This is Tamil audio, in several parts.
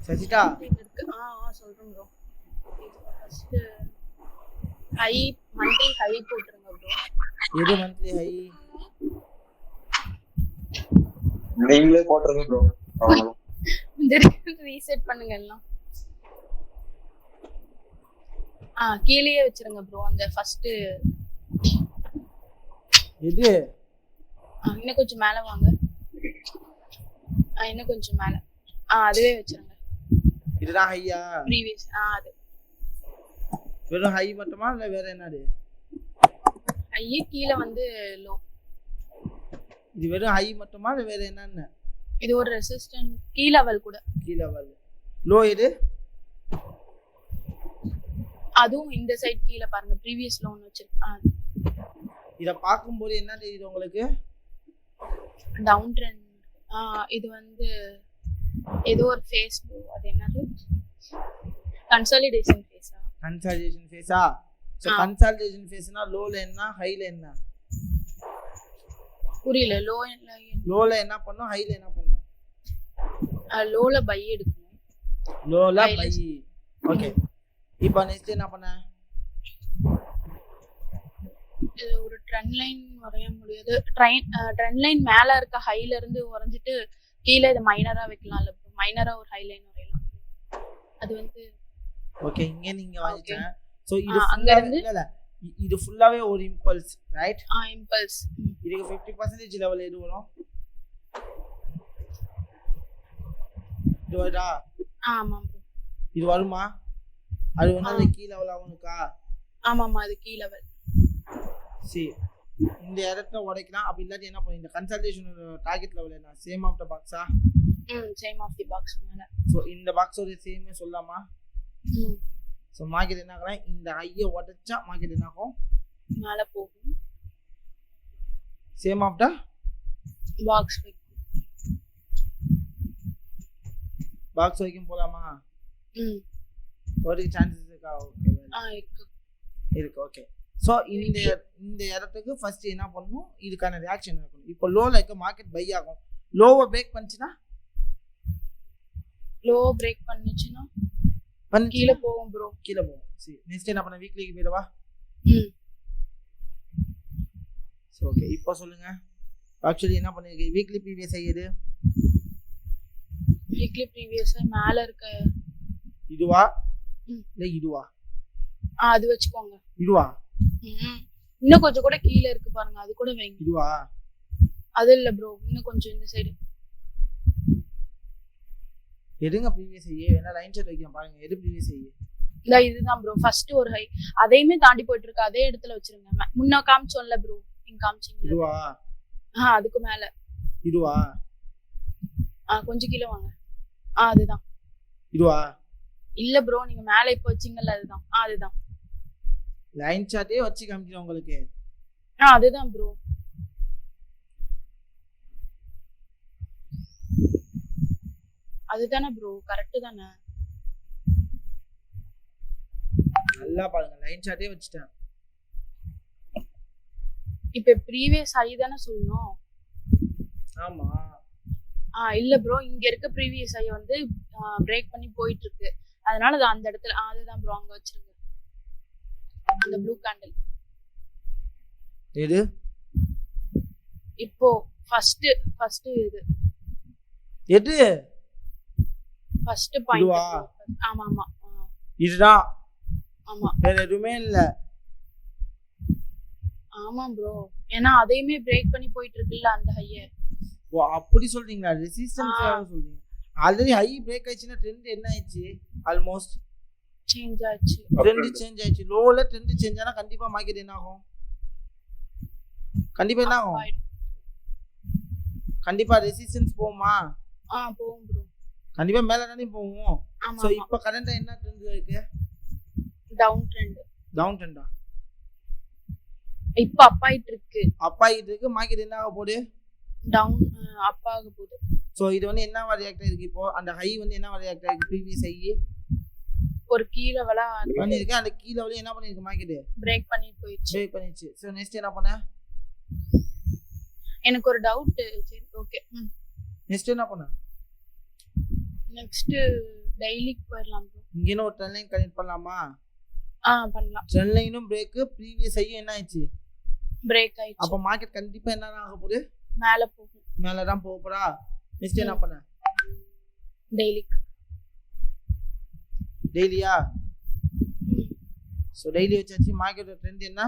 சசிதா இருக்கு. சொல்றேன் bro. First high monthly high போட்டுருங்க ப்ரோ. எது மந்த்லி ஹை? நீங்களே போட்டுருங்க ப்ரோ. ரீசெட் பண்ணுங்க எல்லாம். கீழேயே வச்சிருங்க ப்ரோ. அந்த ஃபர்ஸ்ட் எது? இன்னும் கொஞ்சம் மேல வாங்க. இன்னும் கொஞ்சம் மேல. அதுவே வச்சிருங்க. இதுதான் ஹையா? ப்ரீவியஸ் அது. வெறும் ஹை மட்டுமா இல்ல வேற என்னது? ஹை கீழ வந்து லோ. இது வெறும் ஹை மட்டுமா இல்ல வேற என்னன்னு? இது ஒரு ரெசிஸ்டன்ட் கீ லெவல் கூட. Key level. லோ எது? அதுவும் இந்த சைடு கீழ பாருங்க. ப்ரீவியஸ் லோன் வச்சிருக்கேன். இத பாக்கும்போது என்ன தெரியுது உங்களுக்கு? Down trend. இது வந்து ஏதோ ஒரு ஃபேஸ் ப்ரோ. அது என்னது? கன்சாலிடேஷன் ஃபேஸா? கன்சாலிடேஷன் ஃபேஸா? சோ கன்சாலிடேஷன் ஃபேஸ்னா லோல என்ன ஹைல என்ன? புரியல. லோல என்ன பண்ணும் ஹைல என்ன பண்ணும்? லோல பை எடுக்கணும். லோல பை. ஓகே. இப்போ நெக்ஸ்ட் என்ன பண்ண? இது ஒரு ட்ரெண்ட் லைன் வரைய முடியாது. ட்ரெண்ட் லைன் மேல இருக்க ஹைல இருந்து வரைஞ்சிட்டு கீழ இது மைனரா வைக்கலாம்ல ப்ரோ. மைனரா ஒரு ஹை லைன் வரையலாம். அது வந்து ஓகே. இங்க நீங்க வாங்கிட்டேன். சோ இது அங்க இருந்து இல்ல இது ஃபுல்லாவே ஒரு இம்பல்ஸ், ரைட்? இம்பல்ஸ். இதுக்கு 50% லெவல் எது வரும்? இது வருதா? ஆமா ப்ரோ. இது வருமா? அது வந்து கீ லெவல் ஆவணுக்கா? ஆமாமா அது கீ லெவல். சரி. இந்த இடத்தை உடைக்கலாம். அப்படி இல்லாட்டி என்ன பண்ணுங்க? இந்த கன்சல்டேஷன் டார்கெட் லெவல் என்ன? சேம் ஆஃப் தி பாக்ஸா? சேம் ஆஃப் தி பாக்ஸ் மேல. சோ இந்த பாக்ஸோட சேமே சொல்லலாமா? சோ மார்க்கெட் என்ன ஆகும்? இந்த ஐய உடைச்சா மார்க்கெட் என்ன ஆகும்? மேல போகும். Same of the box box வரைக்கும் போலாமா? ஒரு சான்சஸ் இருக்கா? ஓகே. இருக்கு. ஓகே. சோ இந்த இடத்துக்கு ஃபர்ஸ்ட் என்ன பண்ணனும்? இதுக்கான ரியாக்ஷன் இருக்கணும். இப்போ லோல இருக்க மார்க்கெட் பை ஆகும். லோவை பிரேக் பண்ணிச்சுனா கீழ போகும் ப்ரோ. கீழ போகும். சரி. நெக்ஸ்ட் என்ன பண்ண? வீக்லிக்கு போய்டவா? So okay. இப்போ சொல்லுங்க. ஆக்சுவலி என்ன பண்ணிருக்கீங்க? வீக்லி ப்ரீவியஸ் எது? வீக்லி ப்ரீவியஸ் மேல இருக்க இதுவா இல்ல இதுவா? அது வச்சுக்கோங்க. இதுவா? இன்னும் கொஞ்சம் கூட கீழ இருக்கு பாருங்க. அது கூட வைங்க. இதுவா? அது இல்ல ப்ரோ. இன்னும் கொஞ்சம் இந்த சைடு எதுங்க ப்ரீவியஸ் என்ன லைன் செட் வைக்கலாம் பாருங்க. எது ப்ரீவியஸ் இல்ல இதுதான் ப்ரோ. ஃபர்ஸ்ட் ஒரு ஹை அதையுமே தாண்டி போயிட்டு இருக்கு. அதே இடத்துல வச்சிருங்க. முன்ன காமிச்சோம்ல ப்ரோ. நீங்க காமிச்சீங்க. இதுவா? அதுக்கு மேல. இதுவா? கொஞ்சம் கீழ வாங்க. அதுதான். இதுவா? இல்ல ப்ரோ. நீங்க மேல இப்ப வச்சீங்கல்ல அதுதான். அதுதான். லைன் சார்ட்டே வச்சு காமிக்கிறேன் உங்களுக்கு. அதுதான் ப்ரோ. அதுதானே ப்ரோ. கரெக்ட் தானே? நல்லா பாருங்க. லைன் சார்ட்டே வச்சிட்டேன். இப்ப ப்ரீவியஸ் ஹை தானே சொல்லணும். ஆமா. இல்ல ப்ரோ. இங்க இருக்க ப்ரீவியஸ் ஹை வந்து பிரேக் பண்ணி போயிட்டு இருக்கு. அதனால அது அந்த இடத்துல அதுதான் ப்ரோ. அங்க வச்சிருங்க. அந்த ப்ளூ கேண்டில். எது? இப்போ ஃபர்ஸ்ட் இது. எது? First point. ஆமா. இதுதான். ஆமா. வேற எதுவுமே இல்ல. ஆமா ப்ரோ. ஏன்னா அதையுமே பிரேக் பண்ணி போயிட்டு இருக்குல்ல அந்த ஹைய. ஓ அப்படி சொல்றீங்களா? ரெசிஸ்டன்ஸ் சொல்றீங்க. ஆல்ரெடி ஹை பிரேக் ஆயிடுச்சுனா ட்ரெண்ட் என்ன ஆயிடுச்சு? ஆல்மோஸ்ட் சேஞ்ச் ஆச்சு. ட்ரெண்ட் சேஞ்ச் ஆயிடுச்சு. லோல ட்ரெண்ட் சேஞ்ச் ஆனா கண்டிப்பா மார்க்கெட் என்ன ஆகும்? கண்டிப்பா என்ன ஆகும்? கண்டிப்பா ரெசிஸ்டன்ஸ் போகுமா? போகும் ப்ரோ. கண்டிப்பா மேல தானே போகும். சோ இப்போ கரண்டா என்ன ட்ரெண்ட் இருக்கு? Down trend. டவுன் ட்ரெண்டா? இப்போ அப் ஆயிட்டு இருக்கு. மார்க்கெட் என்ன ஆக போகுது? டவுன் அப் ஆக போகுது. சோ இது வந்து என்ன ரியாக்ட் ஆயிருக்கு? இப்போ அந்த ஹை வந்து என்ன ரியாக்ட் ஆயிருக்கு? ப்ரீவியஸ் ஹை ஒரு கீ லெவலா பண்ணிருக்கு. அந்த கீ லெவல் என்ன பண்ணிருக்கு? மார்க்கெட் பிரேக் பண்ணி போயிடுச்சு. சோ நெக்ஸ்ட் என்ன பண்ண? எனக்கு ஒரு டவுட். சரி ஓகே. நெக்ஸ்ட் என்ன பண்ண? நெக்ஸ்ட் டெய்லிக்கு போயிடலாம் ப்ரோ. இங்கேன்னு ஒரு ட்ரெண்ட் லைன் கனெக்ட் பண்ணலாமா? பண்ணலாம். ட்ரெண்ட் லைனும் பிரேக்கு ப்ரீவியஸ் ஐயும் என்ன ஆயிடுச்சு? பிரேக் ஆயிடுச்சு. அப்போ மார்க்கெட் கண்டிப்பா என்ன ஆக போகுது? மேல போகும். மேல தான் போக போறா. நெக்ஸ்ட் என்ன பண்ண? டெய்லிக்கு. டெய்லியா? ஸோ டெய்லி வச்சாச்சு. மார்க்கெட்டோட ட்ரெண்ட் என்ன?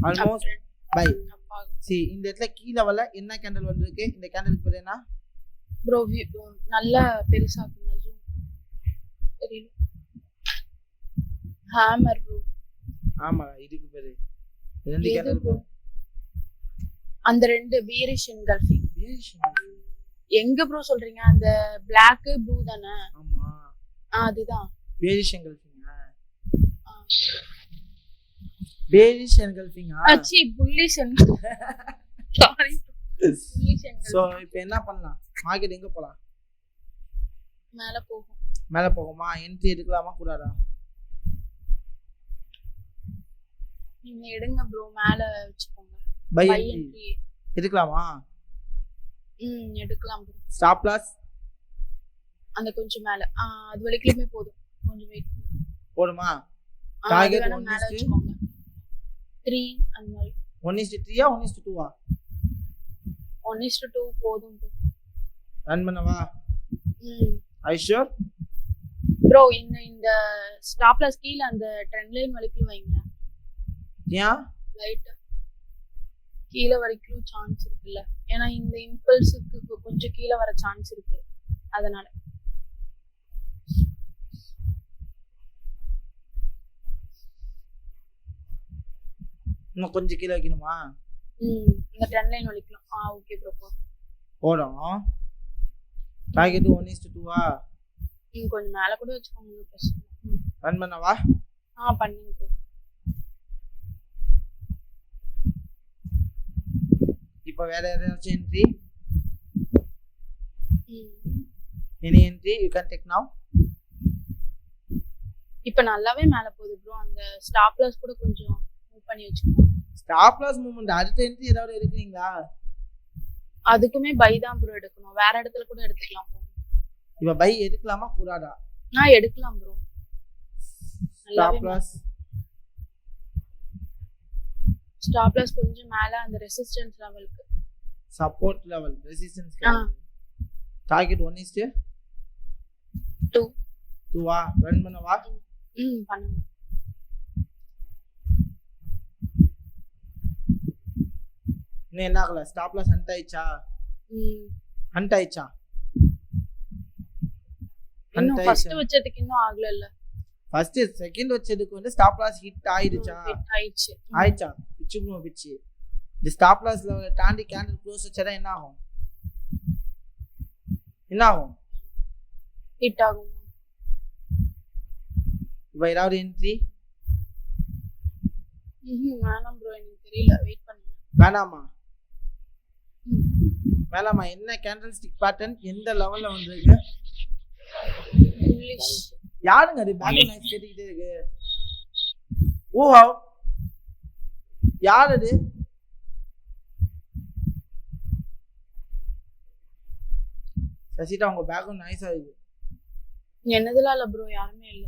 Almost by. சி இந்த இடத்துல கீழே வரல என்ன கேண்டல் வந்திருக்கு? இந்த கேண்டலுக்கு பேர் என்ன ப்ரோ? நல்ல பெருசாக்குங்க ஜூம். தெரியல. Hammer bro. ஆமா இதுக்கு பேரு ரெண்டு கேண்டல் ப்ரோ. அந்த ரெண்டு பீரிஷ் என்கல்ஃபிங். எங்க ப்ரோ சொல்றீங்க? அந்த Black ப்ளூ தானே? ஆமா அதுதான் பீரிஷ் என்கல்ஃபிங். Bearish engulfing. அச்சி bullish engulfing. Sorry bullish engulfing. So இப்போ என்ன பண்ணலாம்? மார்க்கெட் எங்க போலாம்? மேல போகும். மேல போகுமா? என்ட்ரி எடுக்கலாமா கூடாதா? நீங்க எடுங்க ப்ரோ, மேல வெச்சுக்கோங்க. பை பை என்ட்ரி என்ட்ரி எடுக்கலாமா? எடுக்கலாம் ப்ரோ. ஸ்டாப் லாஸ் அந்த கொஞ்சம் மேல அது வரைக்குமே போதும். கொஞ்சம் வெயிட் போடுமா? டார்கெட் டார்கெட் மேல வெச்சுக்கோங்க. 3 அந்த மாதிரி. 1:3 1:2 1:2 போதும் ப்ரோ. ரன் பண்ணவா? ஐ ஷூர் ப்ரோ. இந்த ஸ்டாப் லாஸ் கீழ அந்த ட்ரெண்ட் லைன் வரைக்கும் வைங்க. ஏன் லைட் கீழ வரைக்கும் சான்ஸ் இருக்குல்ல? ஏன்னா இந்த இம்பல்ஸுக்கு கொஞ்சம் கீழ வர சான்ஸ் இருக்கு. அதனால இன்னும் கொஞ்சம் கீழே வைக்கணுமா? இந்த ட்ரெண்ட் லைன் வரைக்கும். Okay bro. போடும். டார்கெட் 1:2 கொஞ்சம் மேல கூட வெச்சுக்கோங்க. பிரச்சனை. ரன் பண்ணவா? பண்ணுங்க ப்ரோ. இப்போ வேற ஏதாச்சும் entry? Any entry you can take நவ. இப்போ நல்லாவே மேல போகுது ப்ரோ. அந்த ஸ்டாப் லாஸ் கூட கொஞ்சம் மூவ் பண்ணி வெச்சுக்கோங்க. ஸ்டாப் லாஸ் மூவ்மெண்ட் அடுத்த என்ட்ரி ஏதாவது எடுக்குறீங்களா? அதுக்குமே பை தான் ப்ரோ எடுக்கணும். வேற இடத்துல கூட எடுத்துக்கலாம் ப்ரோ. இப்போ பை எடுக்கலாமா கூடாதா? எடுக்கலாம் ப்ரோ. ஸ்டாப் லாஸ் கொஞ்சம் மேல அந்த ரெசிஸ்டன்ஸ் லெவலுக்கு. Support level resistance. Target 1:2 run பண்ணவா? பண்ணுங்க. இன்னும் என்ன ஆகல? ஸ்டாப் லாஸ் ஹண்ட் ஆயிச்சா? ஹண்ட் ஆயிச்சா? இன்னும் ஃபர்ஸ்ட் வச்சதுக்கு இன்னும் ஆகல இல்ல? ஃபர்ஸ்ட் செகண்ட் வச்சதுக்கு வந்து ஸ்டாப் லாஸ் ஹிட் ஆயிடுச்சா? ஆயிச்சா? பிச்சு ப்ரோ பிச்சு. இந்த ஸ்டாப் லாஸ் லெவல் தாண்டி கேண்டில் க்ளோஸ் வச்சா என்ன ஆகும்? என்ன ஆகும்? ஹிட் ஆகும். இப்போ ஏதாவது என்ட்ரி? வேணாம் ப்ரோ, எனக்கு தெரியல. வெயிட் பண்ணுங்க. வேணாமா? வேணாமா? என்ன கேண்டில் ஸ்டிக் பேட்டர்ன் எந்த லெவல்ல வந்திருக்கு? யாருங்க அது பேக்ரவுண்ட் நாய்ஸ் கேட்டுக்கிட்டே இருக்கு? யார் அது? சசிதா உங்க பேக்ரவுண்ட் நாய்ஸ் ஆகுது. என்னதுல இல்ல ப்ரோ, யாருமே இல்ல.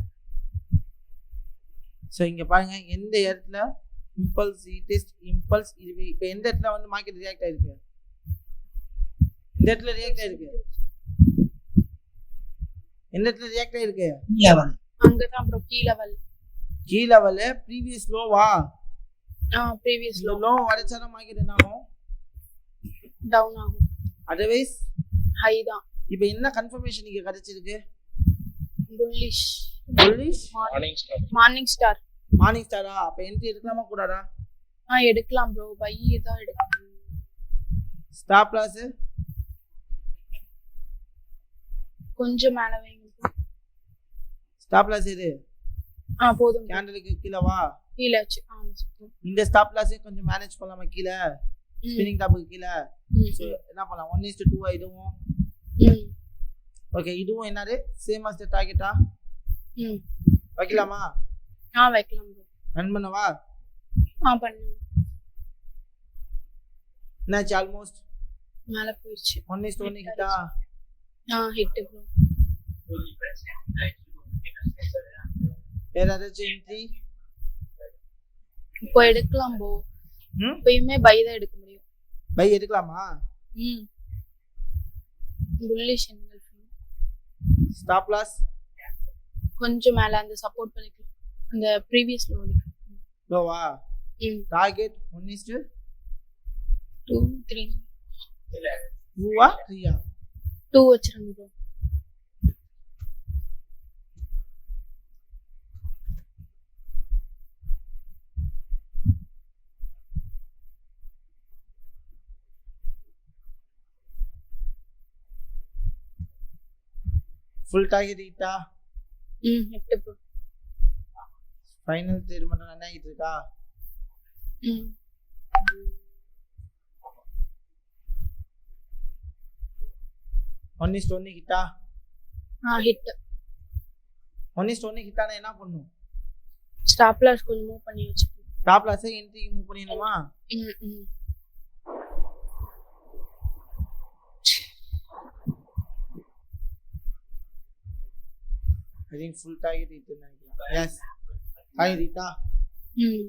சோ இங்க பாருங்க எந்த இடத்துல இம்பல்ஸ் இம்பல்ஸ் இப்போ எந்த இடத்துல வந்து மார்க்கெட் ரியாக்ட் ஆயிருக்கு? இந்த இடத்துல ரியாக்ட் ஆயிருக்கு. எந்த இடத்துல ரியாக்ட் ஆயிருக்கு? லெவல். அங்க தான் bro key level. Key level previous லோவா? ப்ரீவியஸ் லோ வரைச்சாதான் மார்க்கெட் என்ன ஆகும்? டவுன் ஆகும். அதர்வைஸ் ஹை தான். இப்போ என்ன கன்ஃபர்மேஷன் இங்க கிடைச்சிருக்கு? புல்லிஷ். Morning star. மார்னிங் ஸ்டாரா? அப்ப என்ட்ரி எடுக்கலாமா கூடாதா? எடுக்கலாம் ப்ரோ. பை தான் எடுக்கலாம். ஸ்டாப் லாஸ் கொஞ்சம் மேல வைங்க. ஸ்டாப் லாஸ் எது? போதும். கேண்டலுக்கு கீழவா? கீழாச்சு. இந்த ஸ்டாப் லாஸ் கொஞ்சம் மேனேஜ் பண்ணலாமா கீழ? ஸ்பின்னிங் டாப்புக்கு கீழ. சோ என்ன பண்ணலாம்? 1:2 இதுவும். ஓகே, இதுவும் என்னது? Same as the டார்கெட்டா? வைக்கலாமா? வைக்கலாம் ப்ரோ. ரன் பண்ணவா? பண்ணுங்க. என்னாச்சு? ஆல்மோஸ்ட் மேல போயிடுச்சு. 1:1 ஹிட்டா? Hit bro. வேற ஏதாச்சும் என்ட்ரி? இப்போ எடுக்கலாம் ப்ரோ. ம் இப்பயுமே பை தான் எடுக்க முடியும். பை எடுக்கலாமா? ம் புல்லிஷ் என்கல்ஃபிங். ஸ்டாப் லாஸ் கொஞ்சம் மேல அந்த சப்போர்ட் பண்ணிக்கலாம். அந்த ப்ரீவியஸ் லோ அடிக்கலாம். லோவா? ம் டார்கெட் 1:2 2 3 2 3 2 வச்சிருங்க ப்ரோ. ஃபுல் டார்கெட் ஹிட்டா? Hit bro. ஃபைனல் தேர்வு மட்டும் என்ன ஆகிட்டு இருக்கா? ம் 1:1 ஹிட்டா? ஹிட். 1:1 ஹிட்டானா என்ன பண்ணும்? ஸ்டாப் லாஸ் கொஞ்சம் மூவ் பண்ணி வச்சுக்கணும். ஸ்டாப் லாஸை என்ட்ரிக்கு மூவ் பண்ணிடணுமா? ம் I think full target hit நினைக்கிறேன். Yes. Target hit. ம்